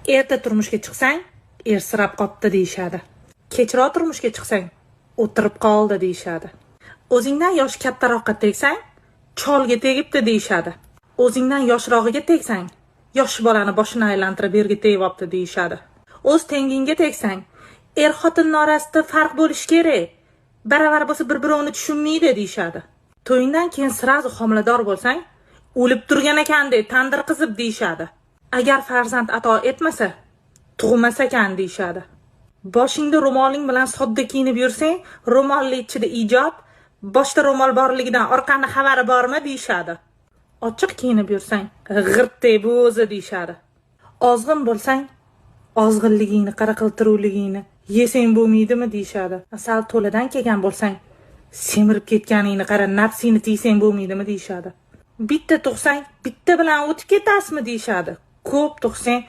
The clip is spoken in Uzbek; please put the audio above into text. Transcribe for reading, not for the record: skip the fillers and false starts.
Erta turmushga chiqsang, ersirab qopti deyishadi. Kechroq turmushga chiqsang, o'tirib qoldi deyishadi. O'zingdan yoshi kattaroqqa tegsang, cholga tegibdi deyishadi. O'zingdan yoshirog'iga tegsang, yosh bolani boshini aylantirib yerga tegibdi deyishadi. O'z tengingga tegsang, xotinning orasida farq bo'lishi kerak. Baravar bo'lsa bir-birini tushunmaydi deyishadi. To'yingdan keyin sirazi homilador bo'lsang, o'lib turgan ekanda tandir qizib deyishadi. Agar farzand ato etmasa, tug'mas ekan deyishadi. Boshingda ro'moling bilan sodda kiyinib yursang, ro'molli ichida ijod, boshda ro'mol borligidan orqani xabari bormi deyishadi. Ochiq kiyinib yursang, g'irtdek bu o'zi deyishadi. Ozg'in bo'lsang, ozg'inligingni, qaraqiltiruvligingni yesang bo'lmaydimi deyishadi. Sal to'ladan kelgan bo'lsang, semirib ketganingni qara, nafsingni tiysang bo'lmaydimi deyishadi. Bitta tug'sang, bitta bilan o'tib ketasizmi deyishadi. Ko'p tug'sang,